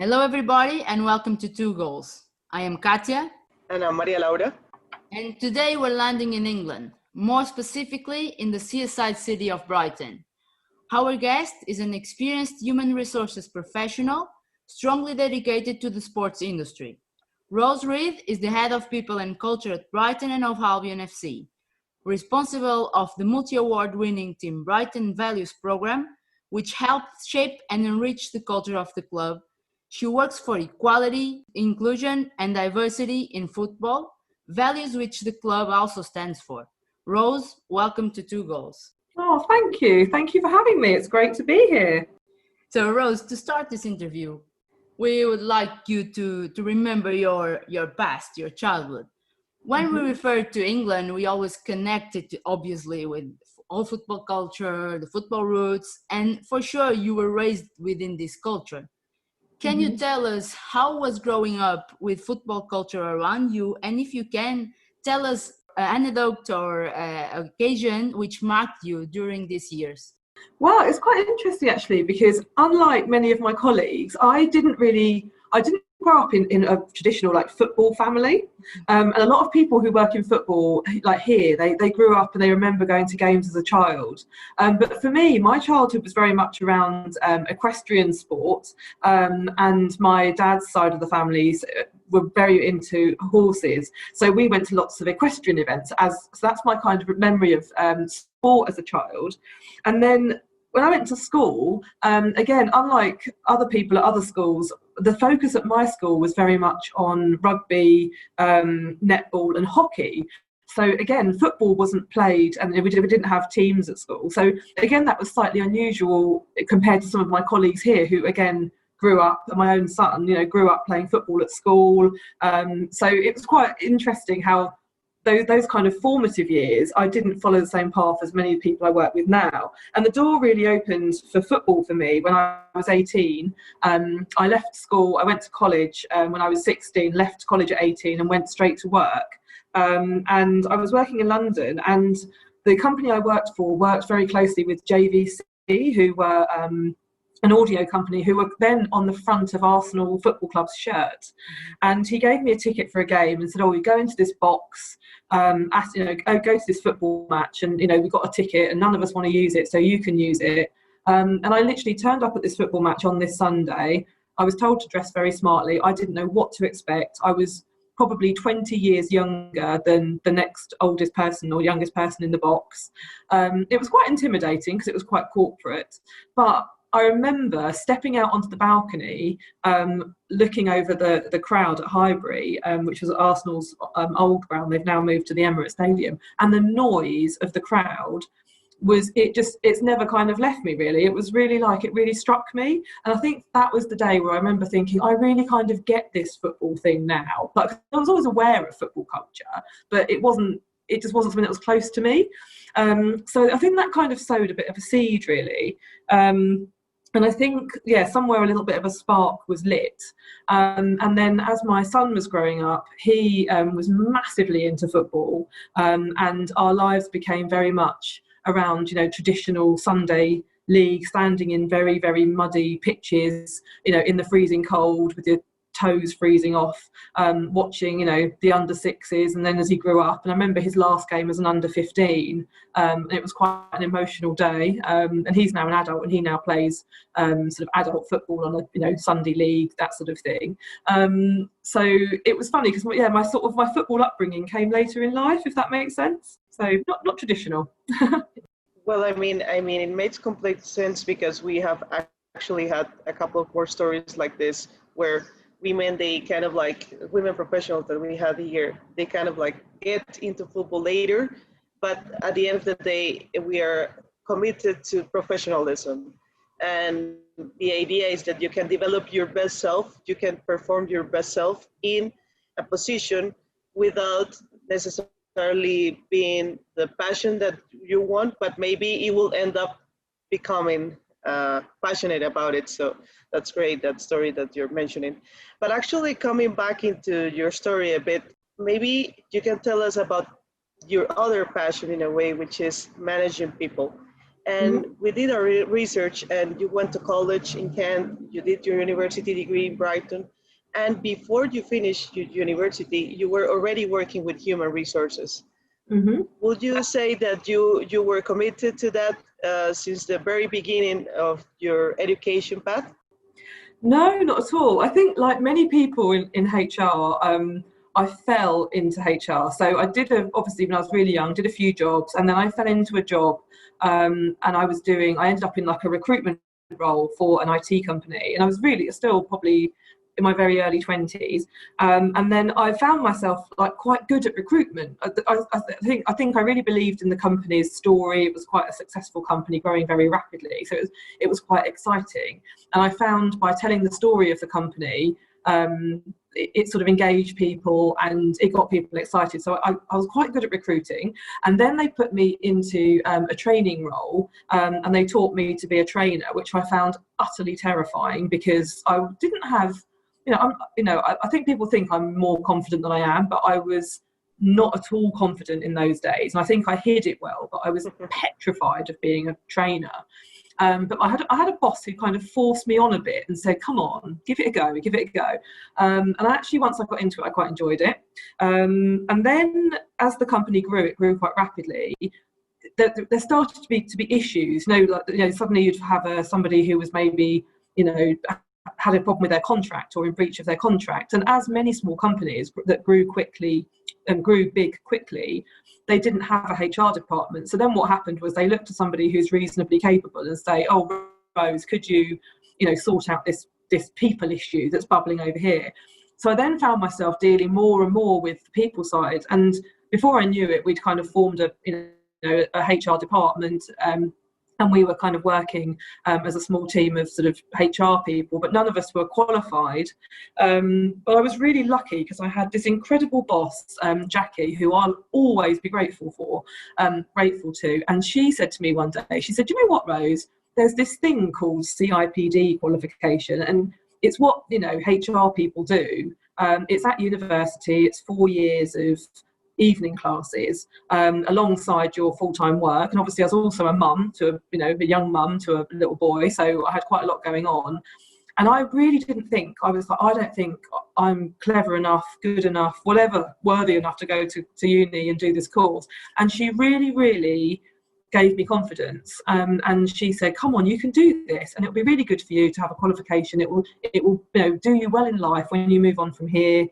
Hello, everybody, and welcome to Two Goals. I am Katia. And I'm Maria Laura. And today we're landing in England, more specifically in the seaside city of Brighton. Our guest is an experienced human resources professional, strongly dedicated to the sports industry. Rose Reid is the head of people and culture at Brighton and Hove Albion FC, responsible of the multi-award winning Team Brighton Values program, which helped shape and enrich the culture of the club. She works for equality, inclusion, and diversity in football, values which the club also stands for. Rose, welcome to Two Goals. Oh, thank you. Thank you for having me. It's great to be here. So, Rose, to start this interview, we would like you to remember your past, your childhood. When we refer to England, we always connect it, obviously, with all football culture, the football roots, and for sure you were raised within this culture. Can you tell us how was growing up with football culture around you? And if you can, tell us an anecdote or occasion which marked you during these years. Well, it's quite interesting actually, because unlike many of my colleagues, I didn't grow up in a traditional football family. And a lot of people who work in football here, they grew up and they remember going to games as a child. But for me, my childhood was very much around equestrian sport, and my dad's side of the families were very into horses. So we went to lots of equestrian events. So that's my kind of memory of sport as a child. And then when I went to school, again, unlike other people at other schools, the focus at my school was very much on rugby, netball and hockey. So again, football wasn't played, and we didn't have teams at school. So again, that was slightly unusual compared to some of my colleagues here who, again, grew up, my own son, grew up playing football at school. So it was quite interesting how those kind of formative years, I didn't follow the same path as many people I work with now. And the door really opened for football for me when I was 18. I left school, I went to college when I was 16, left college at 18 and went straight to work. And I was working in London, and the company I worked for worked very closely with JVC, who were an audio company, who were then on the front of Arsenal Football Club's shirt. And he gave me a ticket for a game and said, "Oh, we go into this box, go to this football match, and we've got a ticket and none of us want to use it, so you can use it." And I literally turned up at this football match on this Sunday. I was told to dress very smartly. I didn't know what to expect. I was probably 20 years younger than the next oldest person or youngest person in the box. It was quite intimidating because it was quite corporate, but I remember stepping out onto the balcony, looking over the crowd at Highbury, which was Arsenal's old ground. They've now moved to the Emirates Stadium, and the noise of the crowd it's never kind of left me really. It was really it really struck me, and I think that was the day where I remember thinking, I really kind of get this football thing now. I was always aware of football culture, but it just wasn't something that was close to me. So I think that kind of sowed a bit of a seed really. And I think, somewhere a little bit of a spark was lit. And then as my son was growing up, he was massively into football, and our lives became very much around, traditional Sunday league, standing in very, very muddy pitches, in the freezing cold with your toes freezing off, watching, the under sixes. And then as he grew up, and I remember his last game as an under 15, and it was quite an emotional day. And he's now an adult, and he now plays sort of adult football on a Sunday league, that sort of thing. So it was funny because my football upbringing came later in life, if that makes sense. So not traditional. Well, I mean, it makes complete sense, because we have actually had a couple of more stories like this where women, they kind of women professionals that we have here, they kind of get into football later, but at the end of the day, we are committed to professionalism. And the idea is that you can develop your best self, you can perform your best self in a position without necessarily being the passion that you want, but maybe it will end up becoming passionate about it. So that's great, that story that you're mentioning. But actually, coming back into your story a bit, maybe you can tell us about your other passion in a way, which is managing people. And we did our research, and you went to college in Kent, you did your university degree in Brighton, and before you finished your university, you were already working with human resources. Would you say that you were committed to that since the very beginning of your education path? No, not at all. I think, like many people in HR, I fell into HR. So I did, obviously, when I was really young, did a few jobs, and then I fell into a job, and I ended up in like a recruitment role for an IT company, and I was really still probably in my very early 20s, and then I found myself like quite good at recruitment. I think I really believed in the company's story. It was quite a successful company, growing very rapidly, so it was quite exciting. And I found by telling the story of the company, it sort of engaged people and it got people excited. So I was quite good at recruiting. And then they put me into a training role, and they taught me to be a trainer, which I found utterly terrifying because I didn't have, I think people think I'm more confident than I am, but I was not at all confident in those days. And I think I hid it well, but I was petrified of being a trainer. But I had a boss who kind of forced me on a bit and said, come on, give it a go. And actually, once I got into it, I quite enjoyed it. And then as the company grew, it grew quite rapidly. There started to be issues. Suddenly you'd have somebody who was maybe, had a problem with their contract or in breach of their contract. And as many small companies that grew quickly and grew big quickly, they didn't have a HR department. So then what happened was they looked to somebody who's reasonably capable and say, oh, Rose, could you, sort out this people issue that's bubbling over here? So I then found myself dealing more and more with the people side. And before I knew it, we'd kind of formed a HR department, and we were kind of working as a small team of sort of HR people, but none of us were qualified. But I was really lucky because I had this incredible boss, Jackie, who I'll always be grateful to. And she said to me one day, she said, do you know what, Rose? There's this thing called CIPD qualification, and it's what, HR people do. It's at university, it's 4 years of evening classes alongside your full-time work, and obviously I was also a mum to a young mum to a little boy, so I had quite a lot going on. And I really didn't think, I was like, I don't think I'm clever enough, good enough, whatever, worthy enough to go to uni and do this course. And she really, really gave me confidence, and she said, come on, you can do this, and it'll be really good for you to have a qualification. It will do you well in life when you move on from here.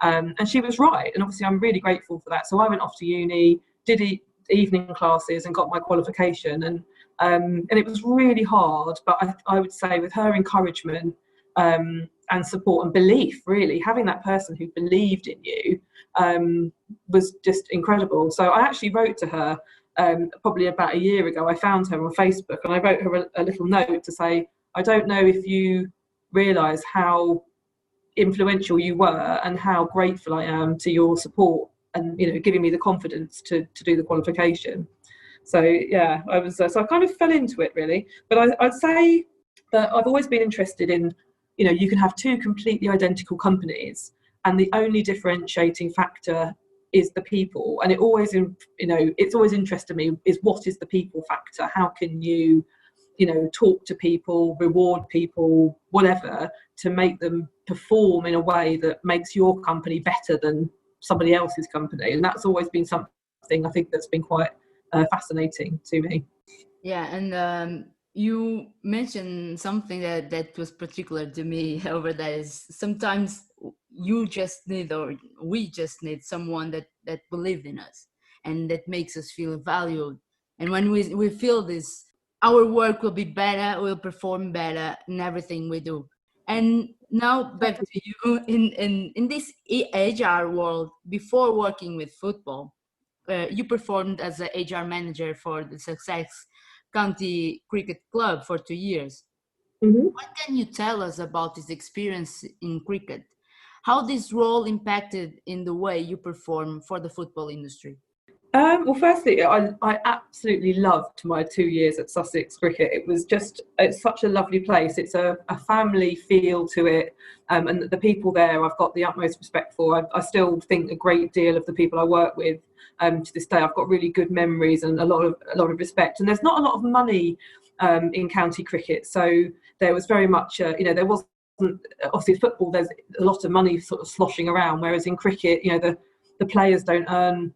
And she was right, and obviously I'm really grateful for that. So I went off to uni, did evening classes and got my qualification, and it was really hard, but I would say with her encouragement and support and belief, really having that person who believed in you was just incredible. So I actually wrote to her probably about a year ago. I found her on Facebook and I wrote her a little note to say, I don't know if you realise how influential you were and how grateful I am to your support and giving me the confidence to do the qualification. So yeah, I was so I kind of fell into it really. But I'd say that I've always been interested in, you can have two completely identical companies and the only differentiating factor is the people. And it always, it's always interested me is what is the people factor? How can you, talk to people, reward people, whatever, to make them perform in a way that makes your company better than somebody else's company? And that's always been something I think that's been quite fascinating to me. Yeah, and you mentioned something that was particular to me over that is sometimes you just need, or we just need someone that believes in us and that makes us feel valued. And when we feel this, our work will be better, we'll perform better in everything we do. And now back to you in this HR world. Before working with football, you performed as an HR manager for the Sussex County Cricket Club for 2 years. Mm-hmm. What can you tell us about this experience in cricket? How this role impacted in the way you perform for the football industry? Well, firstly, I absolutely loved my 2 years at Sussex Cricket. It's such a lovely place. It's a family feel to it, and the people there I've got the utmost respect for. I still think a great deal of the people I work with to this day. I've got really good memories and a lot of respect. And there's not a lot of money in county cricket, so there was very much there wasn't obviously football. There's a lot of money sort of sloshing around, whereas in cricket, the players don't earn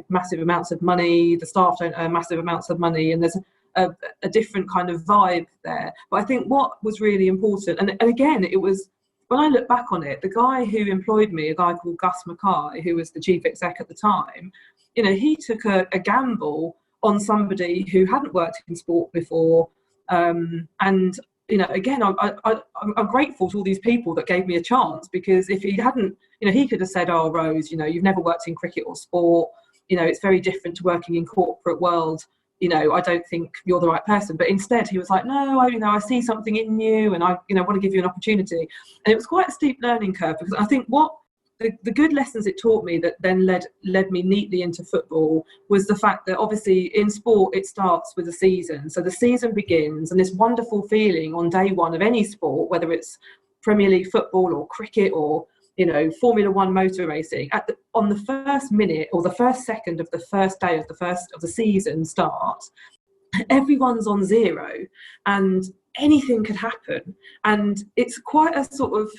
massive amounts of money, the staff don't earn massive amounts of money, and there's a different kind of vibe there. But I think what was really important, and again, it was, when I look back on it, the guy who employed me, a guy called Gus Mackay, who was the chief exec at the time, he took a gamble on somebody who hadn't worked in sport before, and again, I'm grateful to all these people that gave me a chance, because if he hadn't, he could have said, "Oh, Rose, you've never worked in cricket or sport. It's very different to working in corporate world. I don't think you're the right person." But instead, he was like, "No, I see something in you, and I want to give you an opportunity." And it was quite a steep learning curve, because I think what the good lessons it taught me that then led me neatly into football was the fact that obviously in sport it starts with a season. So the season begins, and this wonderful feeling on day one of any sport, whether it's Premier League football or cricket or Formula One motor racing, on the first minute or the first second of the first day of the season starts, everyone's on zero and anything could happen. And it's quite a sort of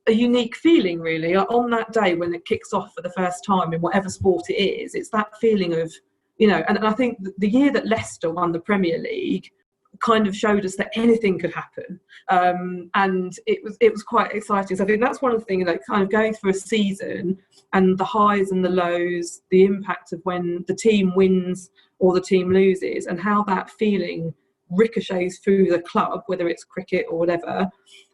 a unique feeling, really, on that day when it kicks off for the first time in whatever sport it is. It's that feeling of, and I think the year that Leicester won the Premier League kind of showed us that anything could happen, and it was quite exciting. So I think that's one of the things, kind of going through a season and the highs and the lows, the impact of when the team wins or the team loses, and how that feeling ricochets through the club, whether it's cricket or whatever.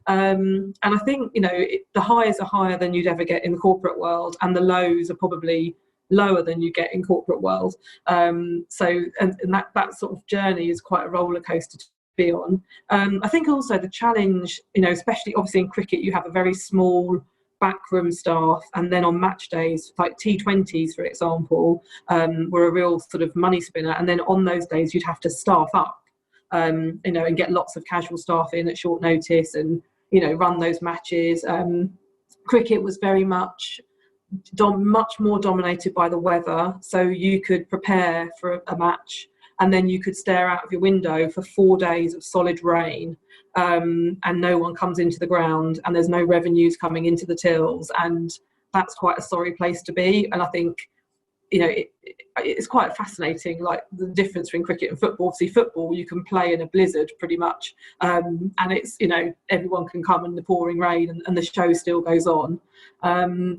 And I think the highs are higher than you'd ever get in the corporate world, and the lows are probably lower than you get in corporate world. So that sort of journey is quite a roller coaster to be on. I think also the challenge, especially obviously in cricket, you have a very small backroom staff, and then on match days, like T20s, for example, were a real sort of money spinner. And then on those days, you'd have to staff up, and get lots of casual staff in at short notice, and run those matches. Cricket was very much more dominated by the weather, so you could prepare for a match and then you could stare out of your window for 4 days of solid rain, and no one comes into the ground, and there's no revenues coming into the tills, and that's quite a sorry place to be. And I think it's quite fascinating, like the difference between cricket and football. Obviously football, you can play in a blizzard pretty much, and it's everyone can come in the pouring rain, and the show still goes on.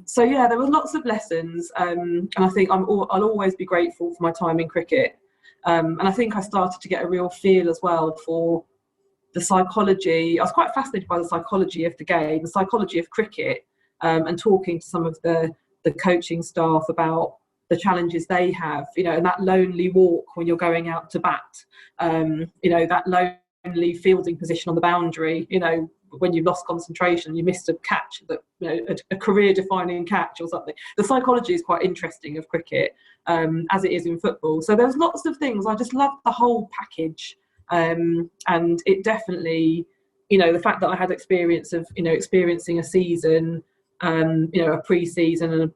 So yeah, there were lots of lessons, and I think I'll always be grateful for my time in cricket, and I think I started to get a real feel as well for the psychology. I was quite fascinated by the psychology of the game, the psychology of cricket, and talking to some of the coaching staff about the challenges they have, and that lonely walk when you're going out to bat, that lonely fielding position on the boundary, when you've lost concentration, you missed a catch, that a career-defining catch or something. The psychology is quite interesting of cricket, as it is in football. So there's lots of things. I just love the whole package, and it definitely, the fact that I had experience of, experiencing a season, a pre-season and a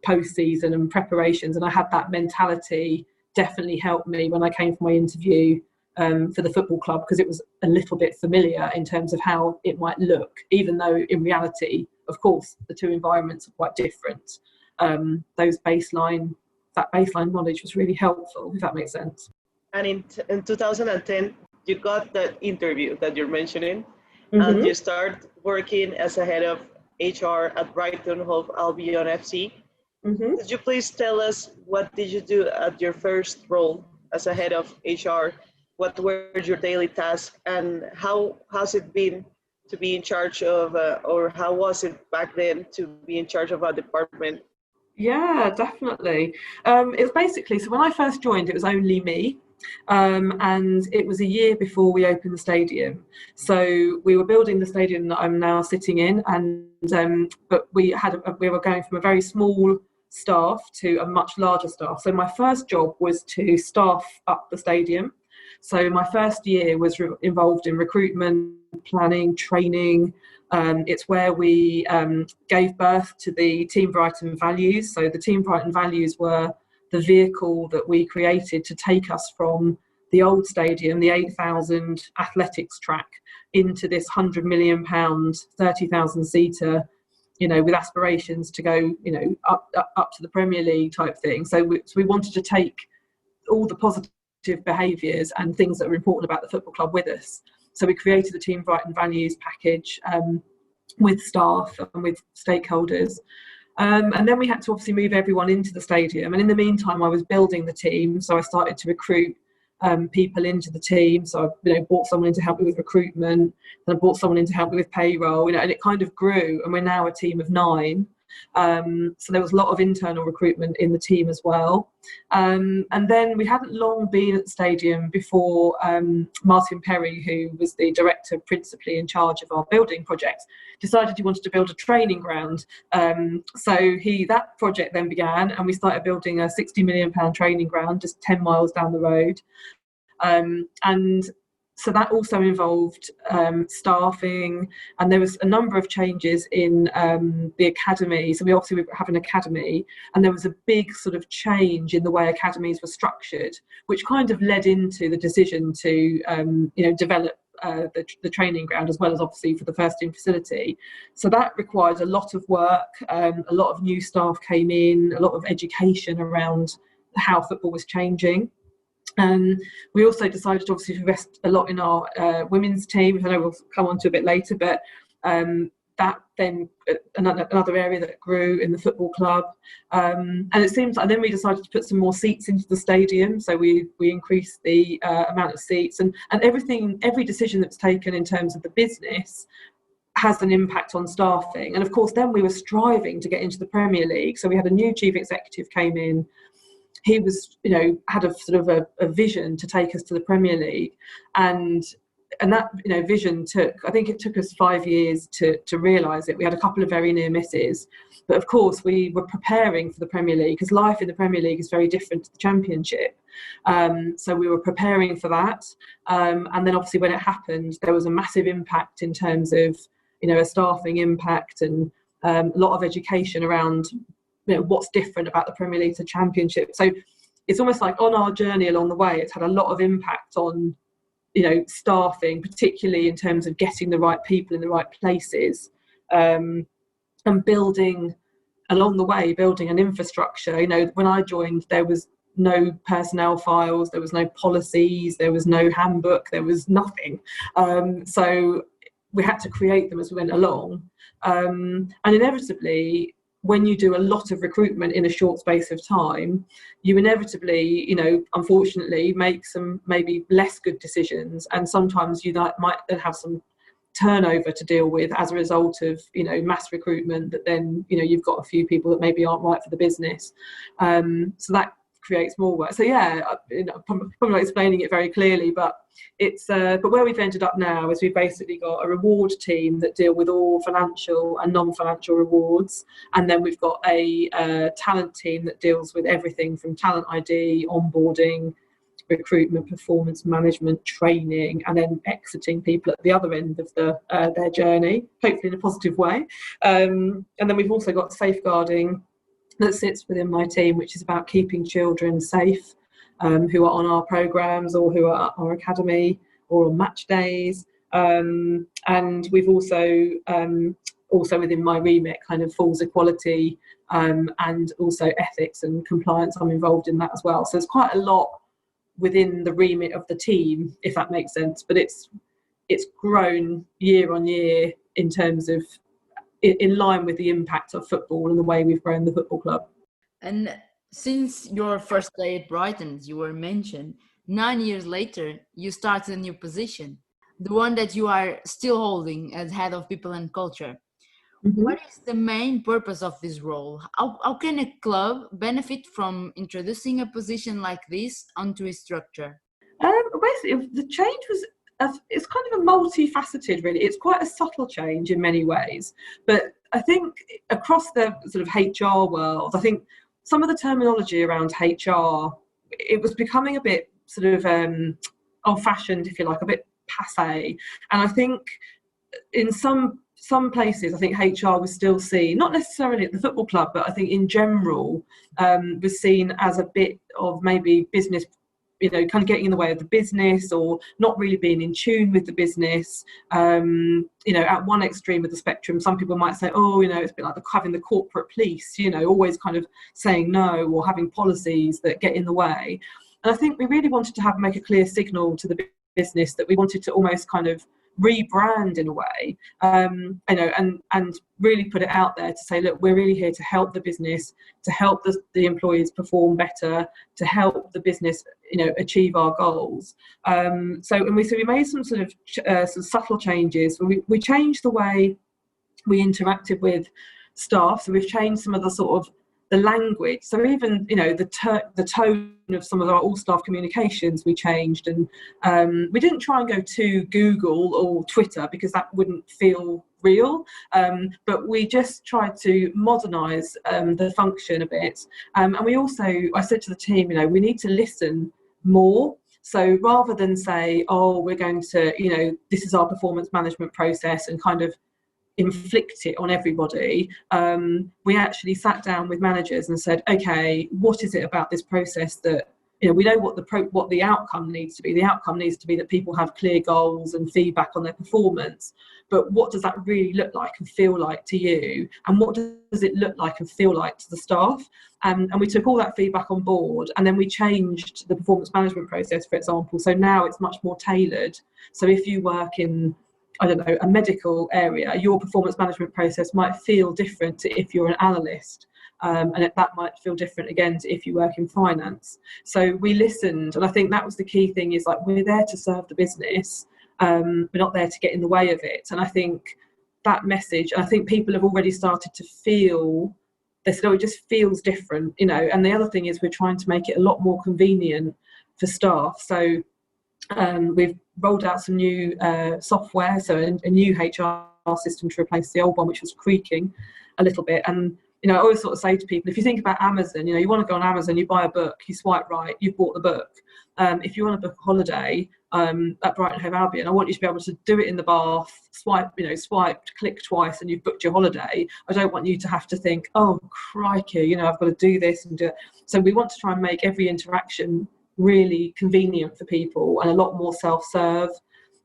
post-season and preparations, and I had that mentality, definitely helped me when I came for my interview for the football club, because it was a little bit familiar in terms of how it might look, even though in reality, of course, the two environments are quite different. That baseline knowledge was really helpful, if that makes sense. And in 2010, you got that interview that you're mentioning, Mm-hmm. and you start working as a head of HR at Brighton Hove Albion FC. Mm-hmm. Could you please tell us, what did you do at your first role as a head of HR? What were your daily tasks, and how has it been to be in charge of, or how was it back then to be in charge of a department? Yeah, definitely. It was basically, so when I first joined, it was only me. And it was a year before we opened the stadium. So we were building the stadium that I'm now sitting in, and but we were going from a very small staff to a much larger staff. So my first job was to staff up the stadium. So my first year was involved in recruitment, planning, training. It's where we gave birth to the Team Brighton values. So the Team Brighton values were the vehicle that we created to take us from the old stadium, the 8,000 athletics track, into this £100 million, 30,000 seater, with aspirations to go, up to the Premier League type thing. So we wanted to take all the positive behaviours and things that were important about the football club with us. So we created the Team Brighton values package with staff and with stakeholders. And then we had to obviously move everyone into the stadium. And in the meantime, I was building the team. So I started to recruit people into the team. So I brought someone in to help me with recruitment. Then I brought someone in to help me with payroll, and it kind of grew. And we're now a team of 9. So there was a lot of internal recruitment in the team as well. And then we hadn't long been at the stadium before Martin Perry, who was the director principally in charge of our building projects, decided he wanted to build a training ground. So that project then began, and we started building a £60 million training ground just 10 miles down the road. And so that also involved staffing, and there was a number of changes in the academy. So we have an academy, and there was a big sort of change in the way academies were structured, which kind of led into the decision to develop the training ground, as well as obviously for the first team facility. So that required a lot of work. A lot of new staff came in, a lot of education around how football was changing. We also decided to obviously invest a lot in our women's team, which I know we'll come on to a bit later, but that then another area that grew in the football club. And it seems like then we decided to put some more seats into the stadium. So we increased the amount of seats, and every decision that's taken in terms of the business has an impact on staffing. And of course, then we were striving to get into the Premier League. So we had a new chief executive came in. He was, had a sort of a vision to take us to the Premier League, and that vision took us 5 years to realise it. We had a couple of very near misses, but of course we were preparing for the Premier League, because life in the Premier League is very different to the Championship. So we were preparing for that, and then obviously when it happened, there was a massive impact in terms of a staffing impact, and a lot of education around what's different about the Premier League to Championship. So it's almost like on our journey along the way, it's had a lot of impact on staffing, particularly in terms of getting the right people in the right places, and building along the way, building an infrastructure. When I joined, there was no personnel files, there was no policies, there was no handbook, there was nothing. So we had to create them as we went along, and inevitably, when you do a lot of recruitment in a short space of time, you inevitably, unfortunately, make some maybe less good decisions, and sometimes you might then have some turnover to deal with as a result of mass recruitment, that then you've got a few people that maybe aren't right for the business. So that creates more work. So yeah, probably not explaining it very clearly, but it's but where we've ended up now is we've basically got a reward team that deal with all financial and non-financial rewards, and then we've got a talent team that deals with everything from talent ID, onboarding, recruitment, performance management, training, and then exiting people at the other end of their journey, hopefully in a positive way. And then we've also got safeguarding that sits within my team, which is about keeping children safe, who are on our programmes or who are at our academy or on match days. And we've also within my remit kind of falls equality, and also ethics and compliance. I'm involved in that as well. So there's quite a lot within the remit of the team, if that makes sense. But it's grown year on year in terms of in line with the impact of football and the way we've grown the football club. And since your first day at Brighton, as you were mentioned, 9 years later, you started a new position, the one that you are still holding as head of people and culture. Mm-hmm. What is the main purpose of this role? How can a club benefit from introducing a position like this onto its structure? Basically, the change was, it's kind of a multifaceted, really. It's quite a subtle change in many ways, but I think across the sort of HR world, I think some of the terminology around HR, it was becoming a bit sort of old-fashioned, if you like, a bit passé. And I think in some places, I think HR was still seen, not necessarily at the football club, but I think in general, was seen as a bit of maybe business, kind of getting in the way of the business, or not really being in tune with the business. At one extreme of the spectrum, some people might say, oh, it's a bit like having the corporate police, always kind of saying no, or having policies that get in the way. And I think we really wanted to make a clear signal to the business that we wanted to almost kind of rebrand in a way, and really put it out there to say, look, we're really here to help the business, to help the employees perform better, to help the business, achieve our goals. So we made some sort of some subtle changes. We changed the way we interacted with staff. So we've changed some of the sort of the language. So even the tone of some of our all-staff communications we changed, and we didn't try and go to Google or Twitter because that wouldn't feel real, but we just tried to modernise the function a bit. And I said to the team, we need to listen more. So rather than say, oh, we're going to, this is our performance management process, and kind of inflict it on everybody, we actually sat down with managers and said, okay, what is it about this process that, we know what the outcome needs to be. The outcome needs to be that people have clear goals and feedback on their performance, but what does that really look like and feel like to you, and what does it look like and feel like to the staff? And we took all that feedback on board, and then we changed the performance management process, for example. So now it's much more tailored. So if you work in, I don't know, a medical area, your performance management process might feel different to if you're an analyst, and that might feel different again to if you work in finance. So we listened, and I think that was the key thing, is like, we're there to serve the business, we're not there to get in the way of it. And I think that message, I think people have already started to feel, they said, oh, it just feels different, and the other thing is we're trying to make it a lot more convenient for staff. So we've rolled out some new software, so a new HR system to replace the old one, which was creaking a little bit. And I always sort of say to people, if you think about Amazon, you want to go on Amazon, you buy a book, you swipe right, you've bought the book. If you want to book a holiday at Brighton Hove Albion, I want you to be able to do it in the bath, swipe, click twice, and you've booked your holiday. I don't want you to have to think, oh crikey, I've got to do this and do it. So we want to try and make every interaction really convenient for people, and a lot more self-serve,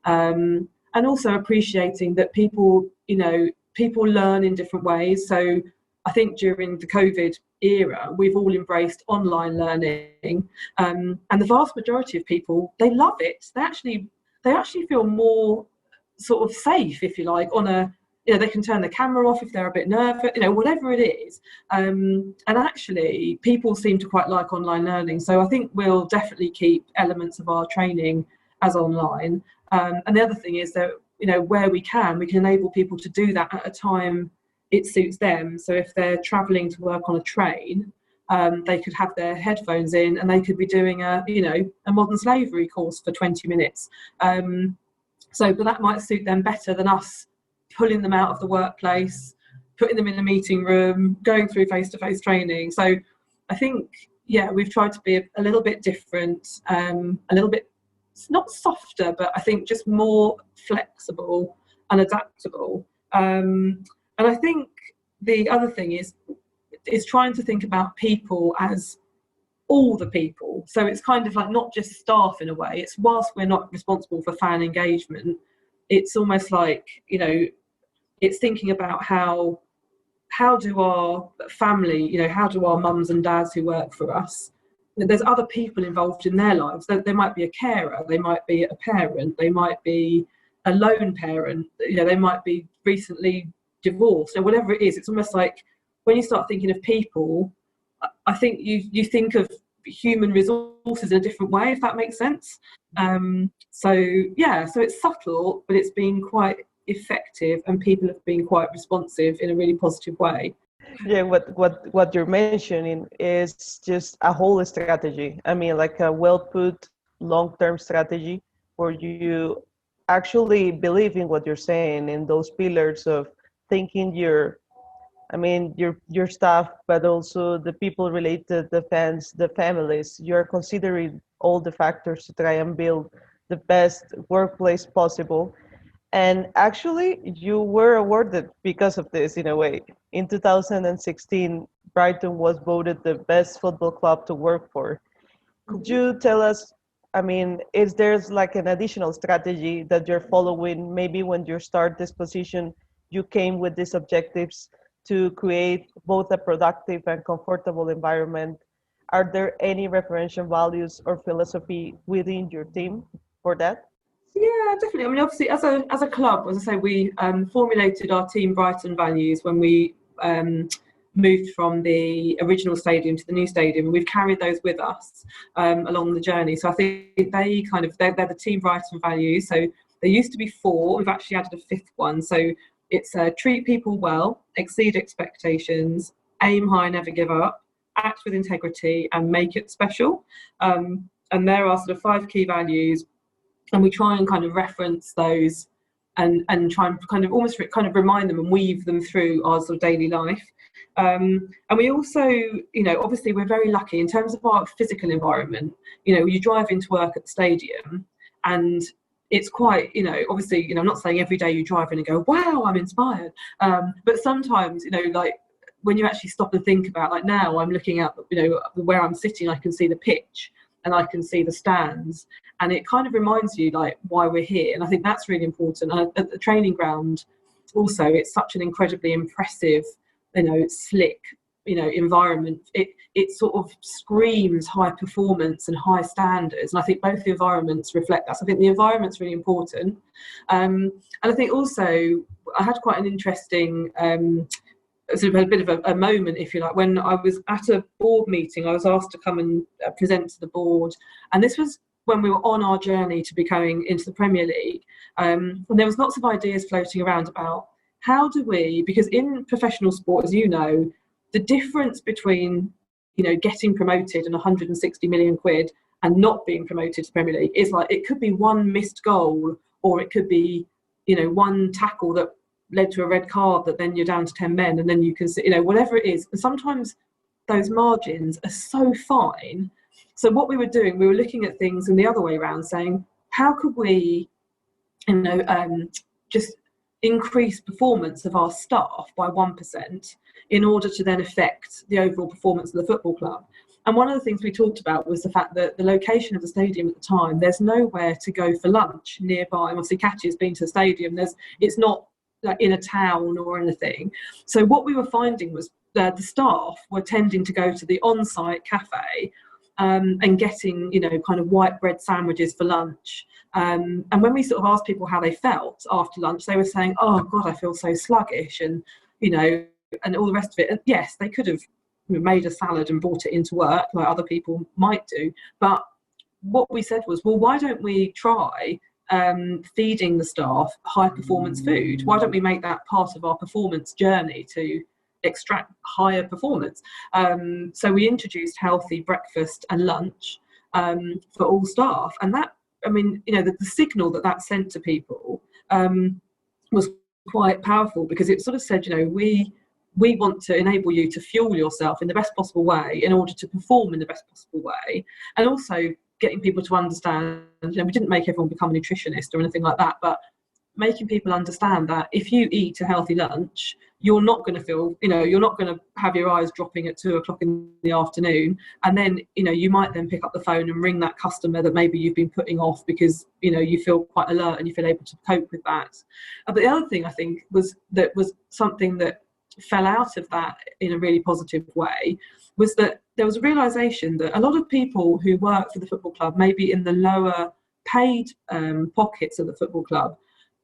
and also appreciating that people learn in different ways. So I think during the COVID era, we've all embraced online learning, and the vast majority of people, they love it. They actually feel more sort of safe, if you like, on a, they can turn the camera off if they're a bit nervous, whatever it is. And actually, people seem to quite like online learning. So I think we'll definitely keep elements of our training as online. And the other thing is that, where we can enable people to do that at a time it suits them. So if they're travelling to work on a train, they could have their headphones in, and they could be doing a modern slavery course for 20 minutes. But that might suit them better than us pulling them out of the workplace, putting them in a meeting room, going through face-to-face training. So I think, we've tried to be a little bit different, a little bit, not softer, but I think just more flexible and adaptable. And I think the other thing is trying to think about people as all the people. So it's kind of like not just staff in a way. It's, whilst we're not responsible for fan engagement, it's almost like, it's thinking about how do our family, how do our mums and dads who work for us, there's other people involved in their lives. They might be a carer, they might be a parent, they might be a lone parent, they might be recently divorced, or whatever it is. It's almost like when you start thinking of people, I think you think of human resources in a different way, if that makes sense. So it's subtle, but it's been quite effective, and people have been quite responsive in a really positive way. Yeah, what you're mentioning is just a whole strategy. I mean, like a well put long-term strategy where you actually believe in what you're saying, in those pillars of thinking your I mean, your staff, but also the people related, the fans, the families. You're considering all the factors to try and build the best workplace possible. And actually, you were awarded because of this in a way. In 2016, Brighton was voted the best football club to work for. Could you tell us, I mean, is there's like an additional strategy that you're following? Maybe when you start this position, you came with these objectives to create both a productive and comfortable environment. Are there any referential values or philosophy within your team for that? Yeah, definitely. I mean, obviously, as a club, as I say, we formulated our Team Brighton values when we moved from the original stadium to the new stadium, and we've carried those with us along the journey. So I think they're the Team Brighton values. So there used to be 4. We've actually added a 5th one. So it's treat people well, exceed expectations, aim high, never give up, act with integrity, and make it special. And there are sort of 5 key values. And we try and kind of reference those and try and kind of almost kind of remind them and weave them through our sort of daily life. And we also, you know, obviously we're very lucky in terms of our physical environment. You know, you drive into work at the stadium and it's quite, you know, obviously, you know, I'm not saying every day you drive in and go, wow, I'm inspired. But sometimes, you know, like when you actually stop and think about, like now I'm looking at, you know, where I'm sitting, I can see the pitch and I can see the stands. And it kind of reminds you like why we're here. And I think that's really important. And at the training ground, also, it's such an incredibly impressive, you know, slick, you know, environment. It sort of screams high performance and high standards. And I think both the environments reflect that. So I think the environment's really important. And I think also I had quite an interesting sort of a bit of a moment, if you like, when I was at a board meeting. I was asked to come and present to the board. And this was when we were on our journey to be going into the Premier League, and there was lots of ideas floating around about how do we, because in professional sport, as you know, the difference between, you know, getting promoted and 160 million quid and not being promoted to the Premier League is like, it could be one missed goal, or it could be, you know, one tackle that led to a red card that then you're down to 10 men and then you can see, you know, whatever it is. And sometimes those margins are so fine. So what we were doing, we were looking at things in the other way around, saying, how could we, you know, just increase performance of our staff by 1% in order to then affect the overall performance of the football club? And one of the things we talked about was the fact that the location of the stadium at the time, there's nowhere to go for lunch nearby. Obviously, Katya's been to the stadium. It's not like in a town or anything. So what we were finding was that the staff were tending to go to the on-site cafe and getting, you know, kind of white bread sandwiches for lunch. And when we sort of asked people how they felt after lunch, they were saying, oh God, I feel so sluggish, and, you know, and all the rest of it. And yes, they could have made a salad and brought it into work like other people might do. But what we said was, well, why don't we try feeding the staff high performance food? Why don't we make that part of our performance journey to extract higher performance? So we introduced healthy breakfast and lunch for all staff, and that, I mean, you know, the signal that sent to people was quite powerful, because it sort of said, you know, we want to enable you to fuel yourself in the best possible way in order to perform in the best possible way. And also getting people to understand, you know, we didn't make everyone become a nutritionist or anything like that, but making people understand that if you eat a healthy lunch, you're not going to feel, you know, you're not going to have your eyes dropping at 2:00 in the afternoon. And then, you know, you might then pick up the phone and ring that customer that maybe you've been putting off because, you know, you feel quite alert and you feel able to cope with that. But the other thing I think was something that fell out of that in a really positive way, was that there was a realization that a lot of people who work for the football club, maybe in the lower paid pockets of the football club,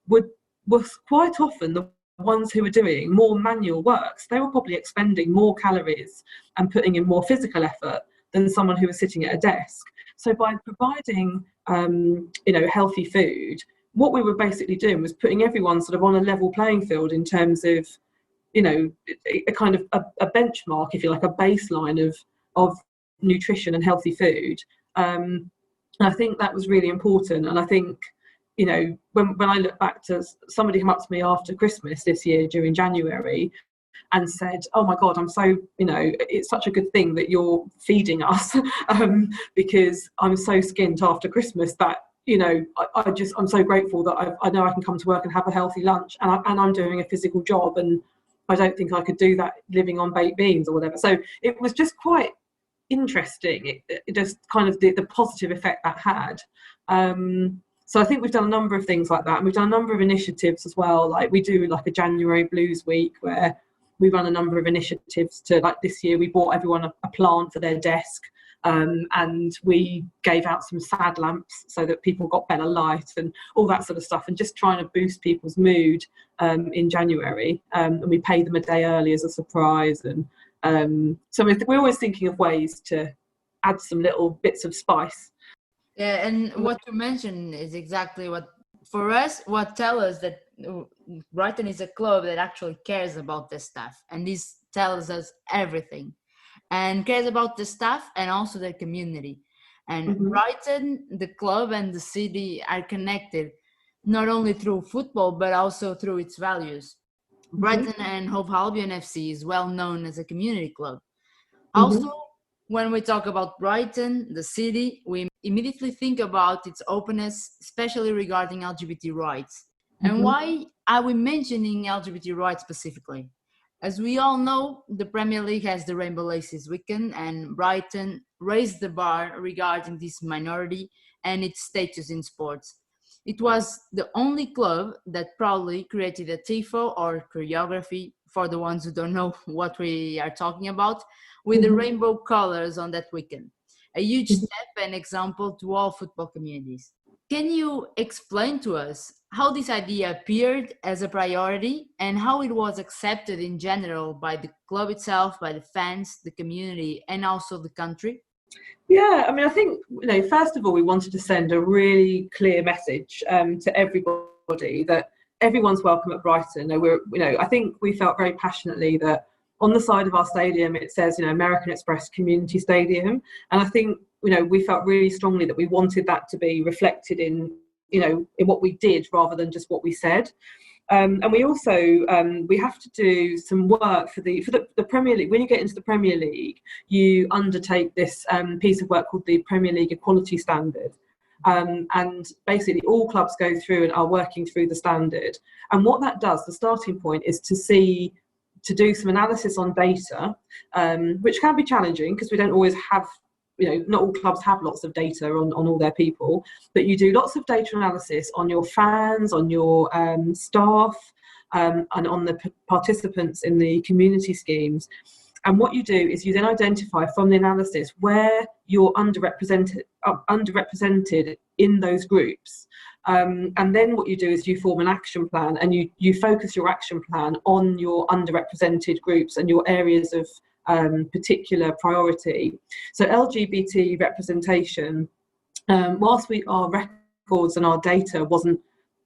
was quite often the ones who were doing more manual works. They were probably expending more calories and putting in more physical effort than someone who was sitting at a desk. So by providing, you know, healthy food, what we were basically doing was putting everyone sort of on a level playing field in terms of, you know, a kind of a benchmark, if you like, a baseline of nutrition and healthy food. And I think that was really important. And I think, you know, when I look back to somebody come up to me after Christmas this year during January and said, "Oh my God, I'm so, it's such a good thing that you're feeding us because I'm so skint after Christmas that, I'm so grateful that I know I can come to work and have a healthy lunch, and I'm doing a physical job, and I don't think I could do that living on baked beans or whatever." So it was just quite interesting. It just kind of the positive effect that had. So I think we've done a number of things like that, and we've done a number of initiatives as well. Like we do like a January Blues Week where we run a number of initiatives to, like this year we bought everyone a plant for their desk, and we gave out some sad lamps so that people got better light and all that sort of stuff, and just trying to boost people's mood in January, and we pay them a day early as a surprise. And so we're always thinking of ways to add some little bits of spice. Yeah, and what you mentioned is exactly what, for us, what tells us that Brighton is a club that actually cares about the staff, and this tells us everything, and cares about the staff and also the community. And Brighton, the club and the city are connected not only through football but also through its values. Brighton and Hove Albion FC is well known as a community club. Also, when we talk about Brighton, the city, we immediately think about its openness, especially regarding LGBT rights. And why are we mentioning LGBT rights specifically? As we all know, the Premier League has the Rainbow Laces Weekend, and Brighton raised the bar regarding this minority and its status in sports. It was the only club that proudly created a tifo, or choreography, for the ones who don't know what we are talking about, with the rainbow colors on that weekend. A huge step and example to all football communities. Can you explain to us how this idea appeared as a priority and how it was accepted in general by the club itself, by the fans, the community, and also the country? Yeah, I mean, I think, first of all, we wanted to send a really clear message to everybody that everyone's welcome at Brighton. I think we felt very passionately that on the side of our stadium it says, American Express Community Stadium, and I think, we felt really strongly that we wanted that to be reflected in what we did rather than just what we said. And we also we have to do some work for the Premier League. When you get into the Premier League, you undertake this piece of work called the Premier League Equality Standard. And basically all clubs go through and are working through the standard. And what that does, the starting point, is to do some analysis on data, which can be challenging because we don't always have, not all clubs have lots of data on all their people, but you do lots of data analysis on your fans, on your staff, and on the participants in the community schemes. And what you do is you then identify from the analysis where you're underrepresented in those groups. And then what you do is you form an action plan, and you focus your action plan on your underrepresented groups and your areas of particular priority. So LGBT representation, whilst our records and our data wasn't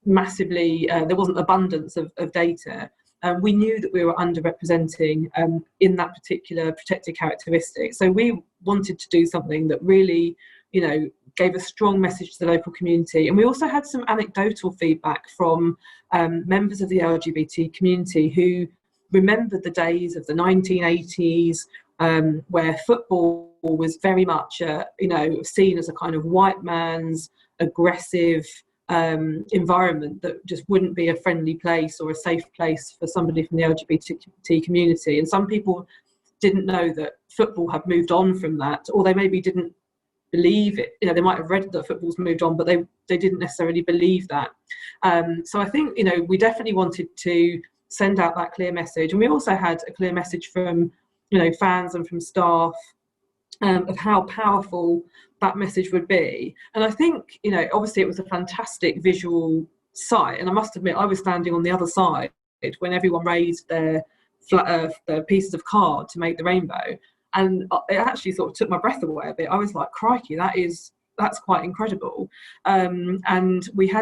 massively, there wasn't abundance of data, we knew that we were underrepresenting in that particular protected characteristic. So we wanted to do something that really, gave a strong message to the local community. And we also had some anecdotal feedback from members of the LGBT community who remembered the days of the 1980s, where football was very much, seen as a kind of white man's aggressive environment that just wouldn't be a friendly place or a safe place for somebody from the LGBT community. And some people didn't know that football had moved on from that, or they maybe didn't believe it. They might have read that football's moved on, but they didn't necessarily believe that. So I think, we definitely wanted to send out that clear message. And we also had a clear message from, fans and from staff of how powerful that message would be. And I think, obviously it was a fantastic visual sight. And I must admit, I was standing on the other side when everyone raised their pieces of card to make the rainbow. And it actually sort of took my breath away a bit. I was like, crikey, that's quite incredible. And we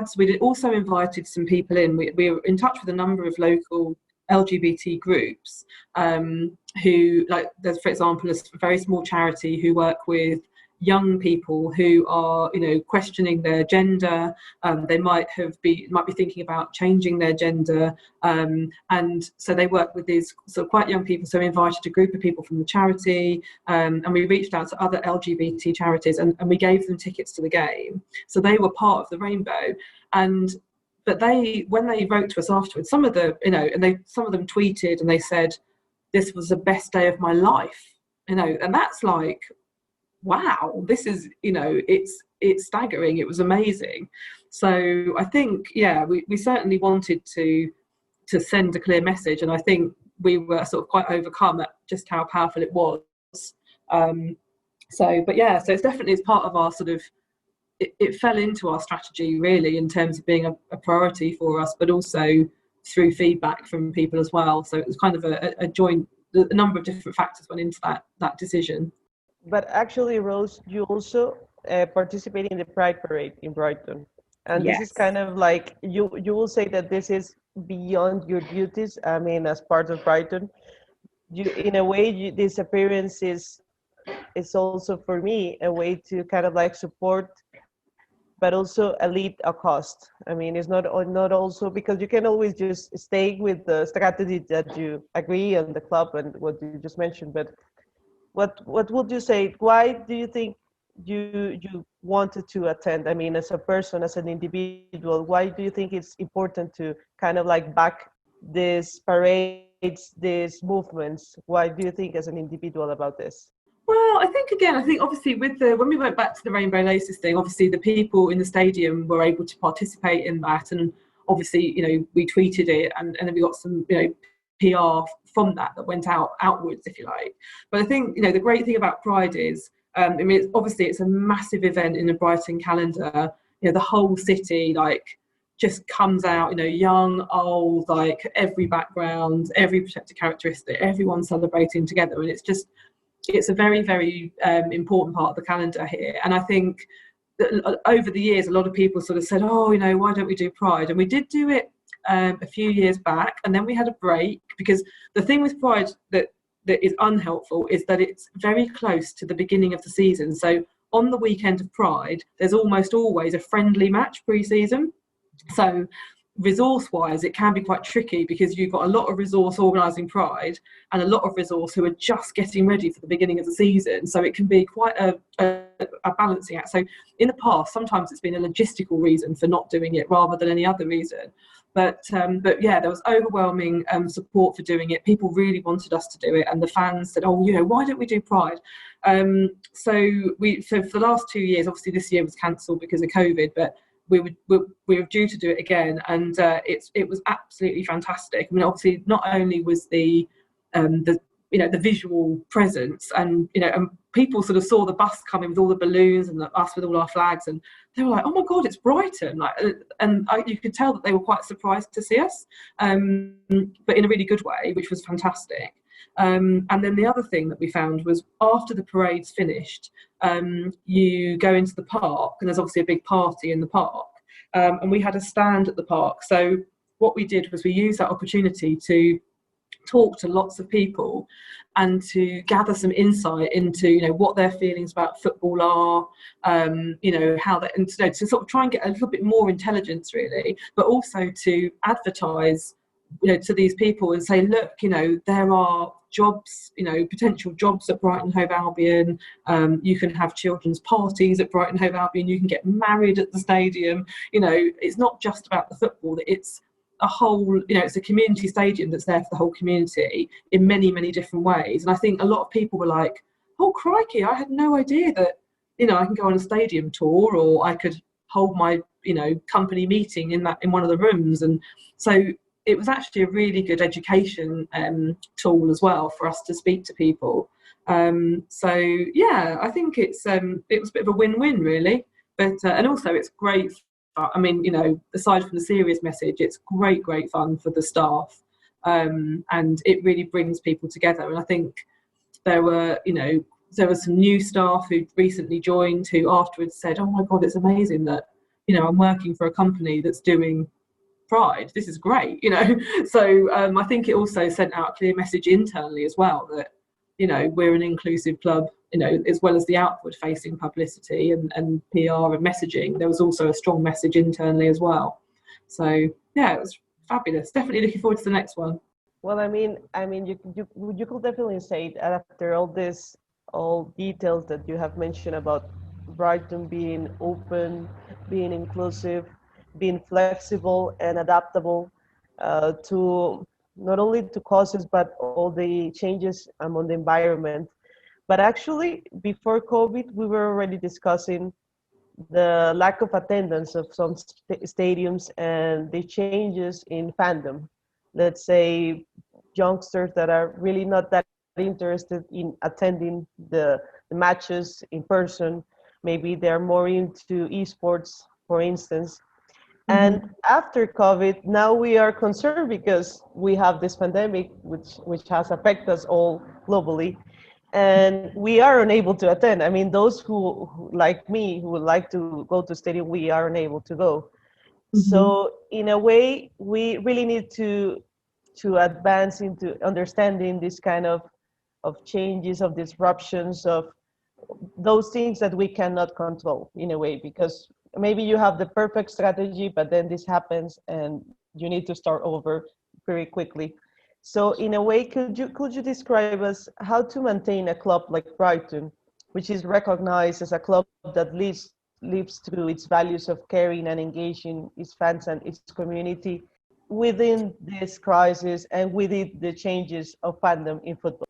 also invited some people in. We were in touch with a number of local LGBT groups who, like, there's, for example, a very small charity who work with young people who are, questioning their gender. They might be thinking about changing their gender, and so they work with these sort of quite young people. So we invited a group of people from the charity, and we reached out to other LGBT charities, and we gave them tickets to the game. So they were part of the rainbow, but when they wrote to us afterwards, some of them tweeted and they said, "This was the best day of my life," and that's like, wow, this is, it's staggering. It was amazing. So I think, we certainly wanted to send a clear message, and I think we were sort of quite overcome at just how powerful it was. So it's definitely, it's part of our sort of, it fell into our strategy really in terms of being a priority for us, but also through feedback from people as well. So it was kind of a joint, a number of different factors went into that decision. But actually, Rose, you also participate in the Pride Parade in Brighton. And Yes. This is kind of like, you will say that this is beyond your duties. I mean, as part of Brighton, in a way, this appearance is also, for me, a way to kind of like support, but also lead a cost. I mean, it's not also, because you can always just stay with the strategy that you agree on the club and what you just mentioned. But what would you say? Why do you think you wanted to attend? I mean, as a person, as an individual, why do you think it's important to kind of like back these parades, these movements? Why do you think as an individual about this? Well, I think obviously when we went back to the Rainbow Laces thing, obviously the people in the stadium were able to participate in that, and obviously, we tweeted it, and then we got some, PR from that went outwards, if you like. But I think, the great thing about Pride is, it's a massive event in the Brighton calendar. The whole city, just comes out, young, old, every background, every protected characteristic, everyone celebrating together. And it's a very, very important part of the calendar here. And I think that over the years, a lot of people sort of said, oh, why don't we do Pride? And we did do it a few years back, and then we had a break, because the thing with Pride that is unhelpful is that it's very close to the beginning of the season. So on the weekend of Pride, there's almost always a friendly match pre-season. So resource-wise, it can be quite tricky, because you've got a lot of resource organising Pride and a lot of resource who are just getting ready for the beginning of the season. So it can be quite a balancing act. So in the past, sometimes it's been a logistical reason for not doing it rather than any other reason. But there was overwhelming support for doing it. People really wanted us to do it, and the fans said, "Oh, why don't we do Pride?" So for the last 2 years, obviously this year was cancelled because of COVID, but we were due to do it again, and it was absolutely fantastic. I mean, obviously, not only was the visual presence, and people sort of saw the bus coming with all the balloons and us with all our flags, and they were like, "Oh my God, it's Brighton!" You could tell that they were quite surprised to see us, but in a really good way, which was fantastic. And then the other thing that we found was, after the parade's finished, you go into the park, and there's obviously a big party in the park, and we had a stand at the park. So what we did was we used that opportunity to talk to lots of people and to gather some insight into what their feelings about football are, how they, and to sort of try and get a little bit more intelligence really, but also to advertise to these people and say, look, there are jobs, potential jobs at Brighton Hove Albion. You can have children's parties at Brighton Hove Albion. You can get married at the stadium. It's not just about the football. It's a whole, it's a community stadium that's there for the whole community in many, many different ways. And I think a lot of people were like, oh, crikey, I had no idea that, I can go on a stadium tour, or I could hold my, company meeting in one of the rooms. And so it was actually a really good education tool as well for us to speak to people. So yeah, I think it was a bit of a win-win really. But and also it's great. I mean, aside from the serious message, it's great fun for the staff, and it really brings people together. And I think there were some new staff who recently joined who afterwards said, "Oh my God, it's amazing that I'm working for a company that's doing Pride. This is great." So I think it also sent out a clear message internally as well that we're an inclusive club, as well as the outward facing publicity and PR and messaging, there was also a strong message internally as well. So yeah, it was fabulous. Definitely looking forward to the next one. Well, you could definitely say that after all details that you have mentioned about Brighton being open, being inclusive, being flexible and adaptable to not only to causes but all the changes on the environment. But actually, before COVID, we were already discussing the lack of attendance of some stadiums and the changes in fandom. Let's say youngsters that are really not that interested in attending the matches in person. Maybe they're more into esports, for instance. And after COVID, now we are concerned because we have this pandemic, which has affected us all globally, and we are unable to attend. I mean, those who like me, who would like to go to stadium, we are unable to go. So in a way, we really need to advance into understanding this kind of changes, of disruptions, of those things that we cannot control in a way, because maybe you have the perfect strategy, but then this happens and you need to start over very quickly. So in a way, could you describe us how to maintain a club like Brighton, which is recognized as a club that lives through its values of caring and engaging its fans and its community within this crisis and within the changes of fandom in football?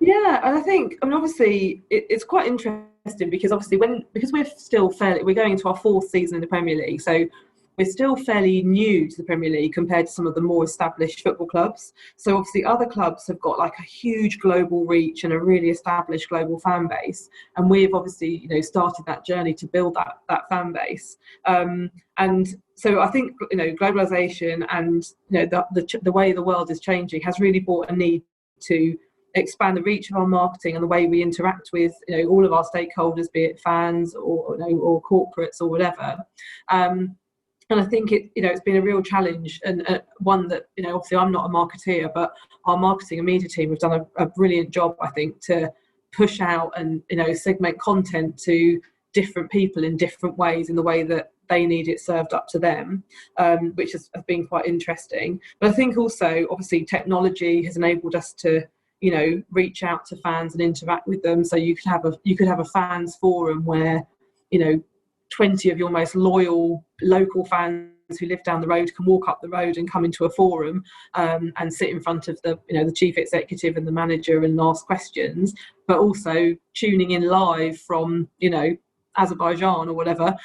Yeah, and I think, obviously, it's quite interesting because obviously because we're going into our fourth season in the Premier League, so we're still fairly new to the Premier League compared to some of the more established football clubs. So obviously other clubs have got like a huge global reach and a really established global fan base, and we've obviously started that journey to build that fan base. And so I think globalization and the way the world is changing has really brought a need to expand the reach of our marketing and the way we interact with all of our stakeholders, be it fans or corporates or whatever. And I think it's been a real challenge, and one that obviously I'm not a marketeer, but our marketing and media team have done a brilliant job, I think, to push out and segment content to different people in different ways, in the way that they need it served up to them, which has been quite interesting. But I think also, obviously, technology has enabled us to reach out to fans and interact with them. So you could have a fans forum where 20 of your most loyal local fans who live down the road can walk up the road and come into a forum and sit in front of the chief executive and the manager and ask questions, but also tuning in live from Azerbaijan or whatever,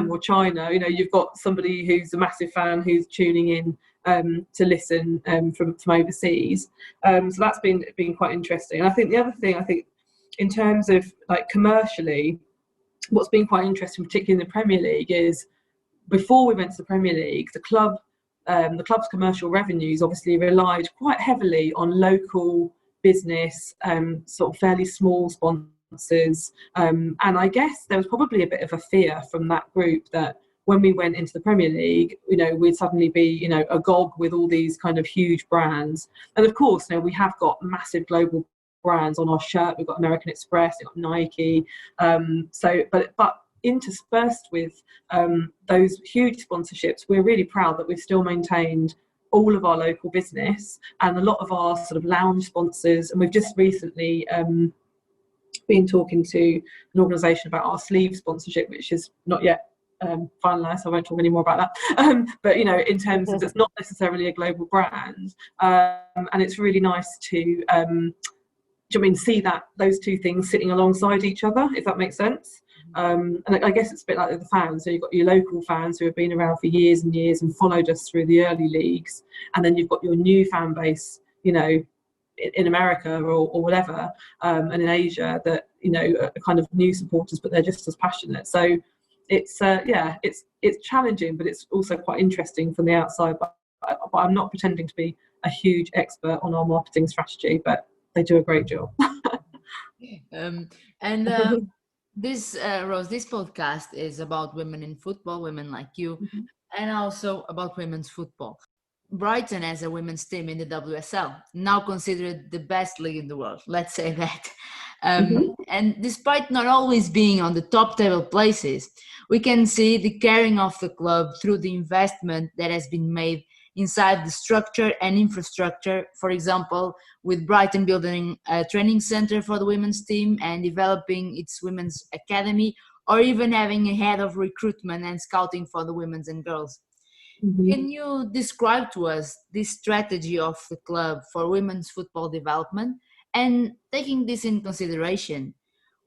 or China. You've got somebody who's a massive fan who's tuning in to listen from overseas. So that's been quite interesting. And I think the other thing, in terms of like commercially, what's been quite interesting, particularly in the Premier League, is before we went to the Premier League, the club's commercial revenues obviously relied quite heavily on local business, sort of fairly small sponsors. And I guess there was probably a bit of a fear from that group that when we went into the Premier League, we'd suddenly be, agog with all these kind of huge brands. And of course, we have got massive global brands on our shirt. We've got American Express, we've got Nike. But interspersed with those huge sponsorships, we're really proud that we've still maintained all of our local business and a lot of our sort of lounge sponsors. And we've just recently been talking to an organisation about our sleeve sponsorship, which is not yet finalised, so I won't talk any more about that. But in terms of, it's not necessarily a global brand, and it's really nice to see that those two things sitting alongside each other, if that makes sense. And I guess it's a bit like the fans. So you've got your local fans who have been around for years and years and followed us through the early leagues, and then you've got your new fan base, in America or whatever, and in Asia that are kind of new supporters, but they're just as passionate. So it's challenging, but it's also quite interesting from the outside. But I'm not pretending to be a huge expert on our marketing strategy, but they do a great job. This Rose, this podcast is about women in football, women like you, and also about women's football. Brighton has a women's team in the WSL, now considered the best league in the world. Let's say that. And despite not always being on the top table places, we can see the caring of the club through the investment that has been made inside the structure and infrastructure. For example, with Brighton building a training center for the women's team and developing its women's academy, or even having a head of recruitment and scouting for the women's and girls. Can you describe to us this strategy of the club for women's football development? And taking this in consideration,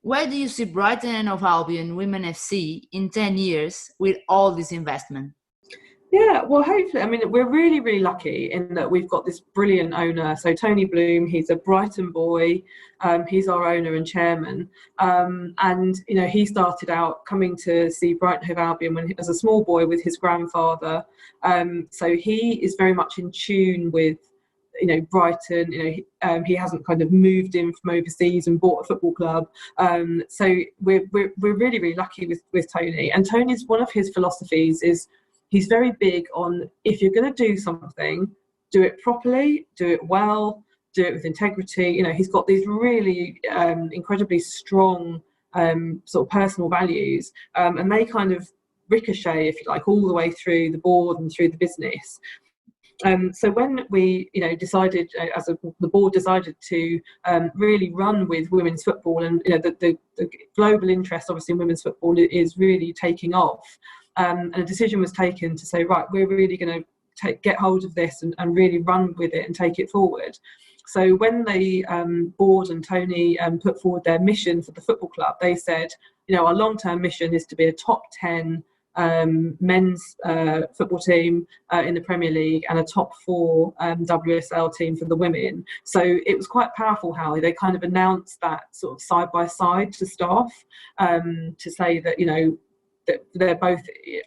where do you see Brighton and Hove Albion Women FC in 10 years with all this investment? Yeah, well, hopefully, I mean, we're really, really lucky in that we've got this brilliant owner. So Tony Bloom, he's a Brighton boy. He's our owner and chairman. And, you know, he started out coming to see Brighton Hove Albion as a small boy with his grandfather. So he is very much in tune with, you know, Brighton. You know, he hasn't kind of moved in from overseas and bought a football club. So we're really, really lucky with Tony. And Tony's, one of his philosophies is, he's very big on, if you're going to do something, do it properly, do it well, do it with integrity. You know, he's got these really incredibly strong sort of personal values, and they kind of ricochet, if you like, all the way through the board and through the business. So when we, you know, decided the board decided to really run with women's football, and you know, the global interest obviously in women's football is really taking off. And a decision was taken to say, right, we're really going to get hold of this and really run with it and take it forward. So when the board and Tony put forward their mission for the football club, they said, you know, our long-term mission is to be a top 10 men's football team in the Premier League and a top 4 WSL team for the women. So it was quite powerful how they kind of announced that sort of side by side to staff, to say that, you know, that they're both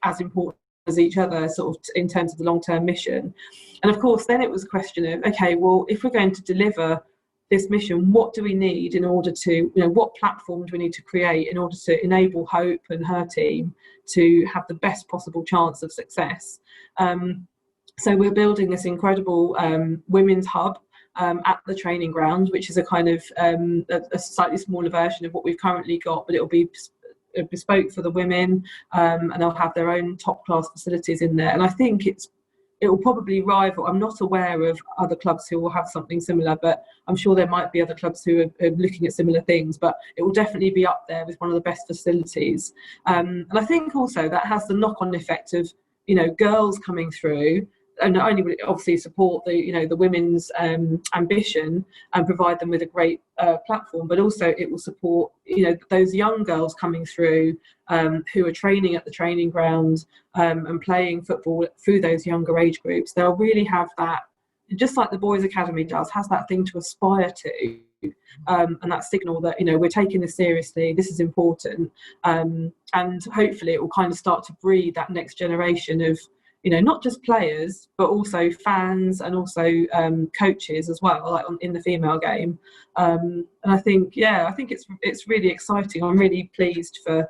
as important as each other, sort of in terms of the long-term mission. And of course, then it was a question of, okay, well, if we're going to deliver this mission, what do we need in order to, you know, what platform do we need to create in order to enable Hope and her team to have the best possible chance of success? So we're building this incredible women's hub at the training ground, which is a kind of a slightly smaller version of what we've currently got, but it'll be bespoke for the women, and they'll have their own top class facilities in there. And I think it will probably rival, I'm not aware of other clubs who will have something similar, but I'm sure there might be other clubs who are looking at similar things, but it will definitely be up there with one of the best facilities. And I think also that has the knock-on effect of, you know, girls coming through, and not only will it obviously support the, you know, the women's ambition and provide them with a great platform, but also it will support, you know, those young girls coming through who are training at the training ground and playing football through those younger age groups. They'll really have that, just like the Boys Academy has that thing to aspire to, and that signal that, you know, we're taking this seriously, this is important, and hopefully it will kind of start to breed that next generation of, you know, not just players, but also fans and also coaches as well, like in the female game. And I think, yeah, I think it's really exciting. I'm really pleased for,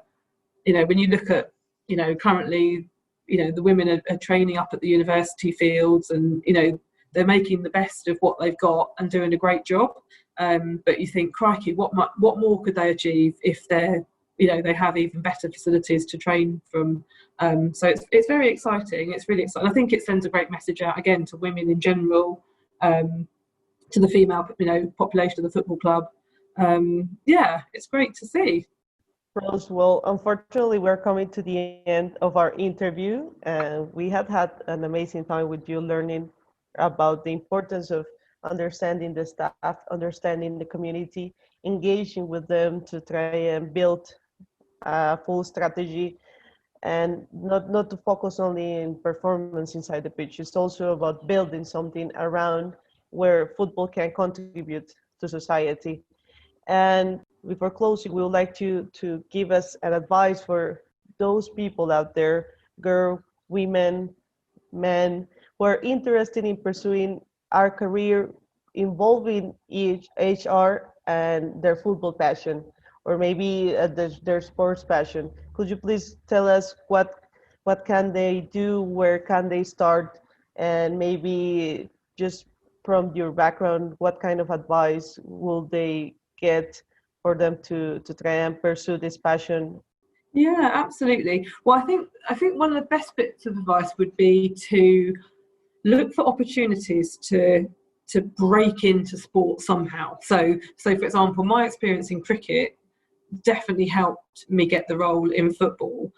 you know, when you look at, you know, currently, you know, the women are training up at the university fields, and, you know, they're making the best of what they've got and doing a great job. But you think, crikey, what more could they achieve if they're, you know, they have even better facilities to train from. So it's very exciting. It's really exciting. I think it sends a great message out again to women in general, to the female, you know, population of the football club. Yeah, it's great to see. Rose, well, unfortunately, we're coming to the end of our interview, and we have had an amazing time with you learning about the importance of understanding the staff, understanding the community, engaging with them to try and build a full strategy, and not to focus only in performance inside the pitch. It's also about building something around where football can contribute to society. And before closing, we would like to give us an advice for those people out there, girls, women, men, who are interested in pursuing our career involving HR and their football passion, or maybe their sports passion. Could you please tell us what can they do, where can they start, and maybe just from your background, what kind of advice will they get for them to try and pursue this passion? Yeah, absolutely. Well, I think one of the best bits of advice would be to look for opportunities to break into sport somehow. So for example, my experience in cricket definitely helped me get the role in football.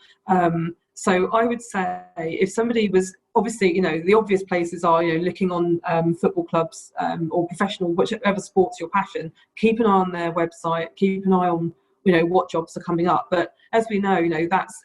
So I would say if somebody was, obviously, the obvious places are, looking on football clubs or professional, whichever sport's your passion, keep an eye on their website, keep an eye on, what jobs are coming up. But as we know, that's,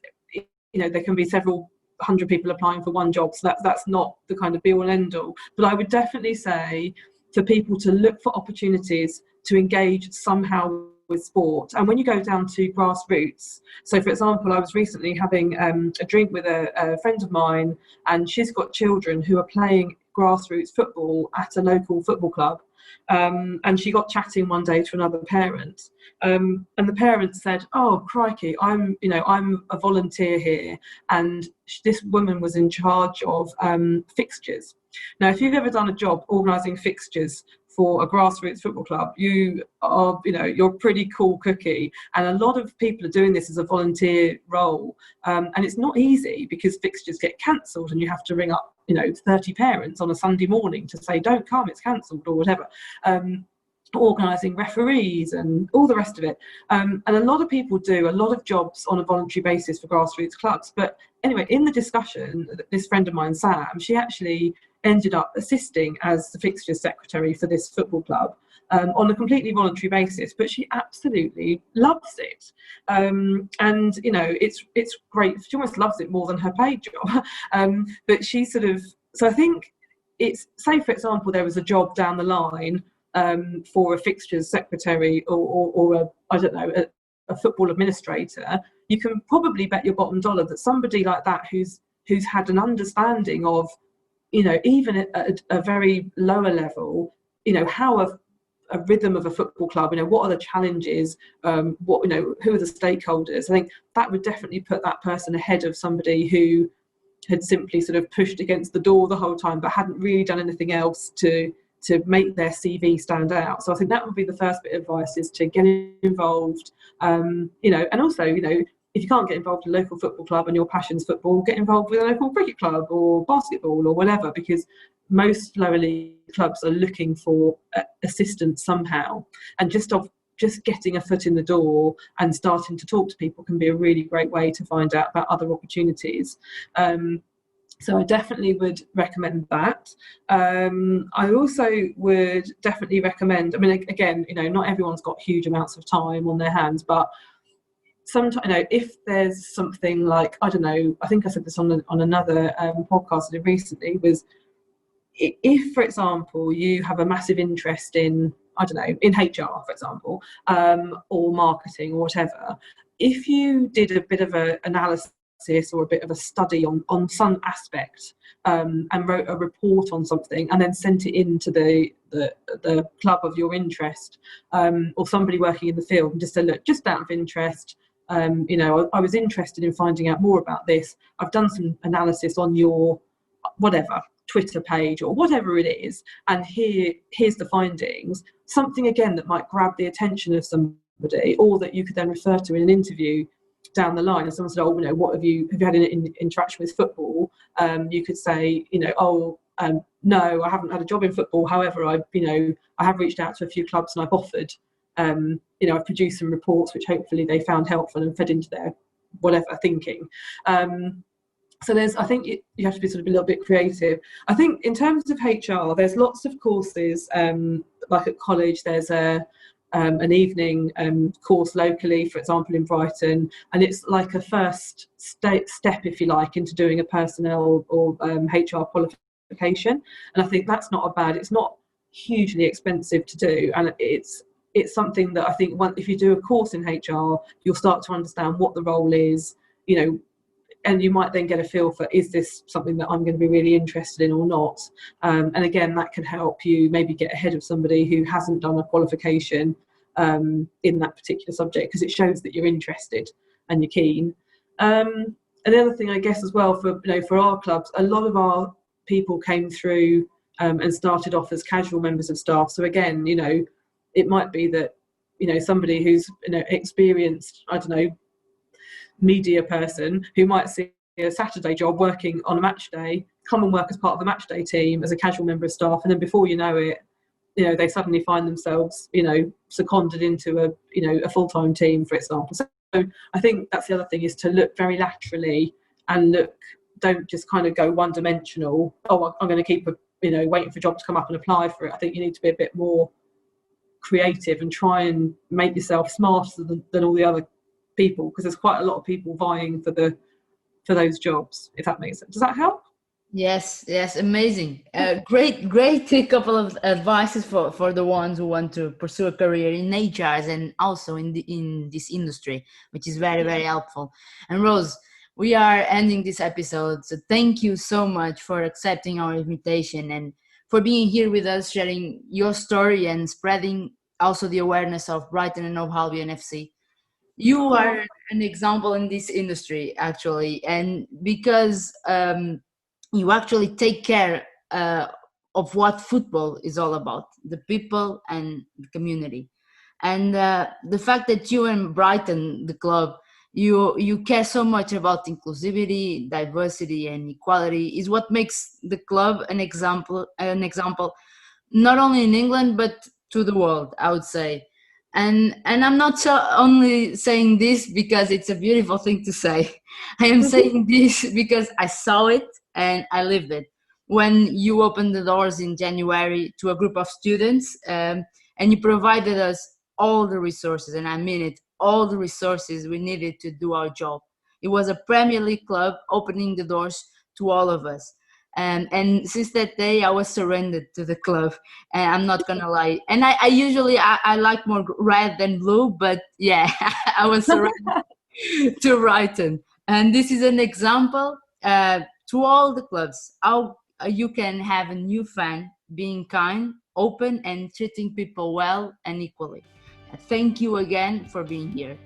there can be several hundred people applying for one job. So that's not the kind of be all and end all. But I would definitely say for people to look for opportunities to engage somehow with sport. And when you go down to grassroots, so for example, I was recently having a drink with a friend of mine, and she's got children who are playing grassroots football at a local football club. And she got chatting one day to another parent, and the parent said, "Oh, crikey, I'm a volunteer here," and this woman was in charge of fixtures. Now, if you've ever done a job organising fixtures for a grassroots football club, you are, you're a pretty cool cookie. And a lot of people are doing this as a volunteer role. And it's not easy because fixtures get cancelled and you have to ring up, 30 parents on a Sunday morning to say, don't come, it's cancelled or whatever. Organising referees and all the rest of it. And a lot of people do a lot of jobs on a voluntary basis for grassroots clubs. But anyway, in the discussion, this friend of mine, Sam, she actually ended up assisting as the fixtures secretary for this football club on a completely voluntary basis, but she absolutely loves it. And it's great. She almost loves it more than her paid job. But she so I think it's, say for example, there was a job down the line for a fixtures secretary or a football administrator. You can probably bet your bottom dollar that somebody like that who's had an understanding of, even at a very lower level, how a rhythm of a football club, what are the challenges, who are the stakeholders. I think that would definitely put that person ahead of somebody who had simply sort of pushed against the door the whole time but hadn't really done anything else to make their CV stand out. So I think that would be the first bit of advice, is to get involved, and also, if you can't get involved in a local football club and your passion's football, get involved with a local cricket club or basketball or whatever, because most lower league clubs are looking for assistance somehow. And just getting a foot in the door and starting to talk to people can be a really great way to find out about other opportunities. So I definitely would recommend that. I also would definitely recommend, again, not everyone's got huge amounts of time on their hands, but sometimes, if there's something like, I don't know, I think I said this on another podcast I did recently, was if, for example, you have a massive interest in, I don't know, in HR, for example, or marketing or whatever, if you did a bit of an analysis or a bit of a study on some aspect, and wrote a report on something and then sent it in to the club of your interest, or somebody working in the field, and just said, look, just out of interest, I was interested in finding out more about this. I've done some analysis on your whatever Twitter page or whatever it is, and here's the findings. Something again that might grab the attention of somebody, or that you could then refer to in an interview down the line. And someone said, "Oh, what have you had an interaction with football?" You could say, "No, I haven't had a job in football. However, I have reached out to a few clubs and I've offered. I've produced some reports which hopefully they found helpful and fed into their whatever thinking." So I think you have to be sort of a little bit creative. I think in terms of HR, there's lots of courses, like at college, there's an evening course locally, for example, in Brighton, and it's like a first step, if you like, into doing a personnel or HR qualification. And I think that's not it's not hugely expensive to do, and it's something that I think if you do a course in HR, you'll start to understand what the role is, and you might then get a feel for, is this something that I'm going to be really interested in or not? And again, that can help you maybe get ahead of somebody who hasn't done a qualification in that particular subject, because it shows that you're interested and you're keen. And the other thing, I guess, as well, for our clubs, a lot of our people came through and started off as casual members of staff. So again, it might be that somebody who's experienced, I don't know, media person who might see a Saturday job working on a match day, come and work as part of the match day team as a casual member of staff, and then before you know it, they suddenly find themselves, seconded into a full-time team, for example. So I think that's the other thing, is to look very laterally and don't just kind of go one-dimensional. Oh, I'm going to keep waiting for a job to come up and apply for it. I think you need to be a bit more creative and try and make yourself smarter than all the other people, because there's quite a lot of people vying for those jobs, if that makes sense. Does that help? Yes, amazing. Great couple of advices for the ones who want to pursue a career in HRs and also in this industry, which is very, very helpful. And Rose, we are ending this episode, so thank you so much for accepting our invitation and for being here with us, sharing your story and spreading also the awareness of Brighton and Hove Albion FC. You are an example in this industry, actually, and because you actually take care of what football is all about, the people and the community. And the fact that you and Brighton, the club, you care so much about inclusivity, diversity, and equality is what makes the club an example, not only in England, but to the world, I would say. And I'm not only saying this because it's a beautiful thing to say. I am saying this because I saw it and I lived it. When you opened the doors in January to a group of students and you provided us all the resources, and I mean it, all the resources we needed to do our job. It was a Premier League club opening the doors to all of us. And since that day, I was surrendered to the club. And I'm not gonna lie. And I usually like more red than blue, but yeah, I was surrendered to Brighton. And this is an example to all the clubs how you can have a new fan being kind, open, and treating people well and equally. Thank you again for being here.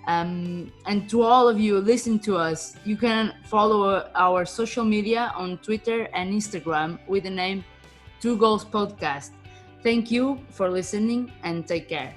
And to all of you listen to us, you can follow our social media on Twitter and Instagram with the name 2 Goals Podcast. Thank you for listening and take care.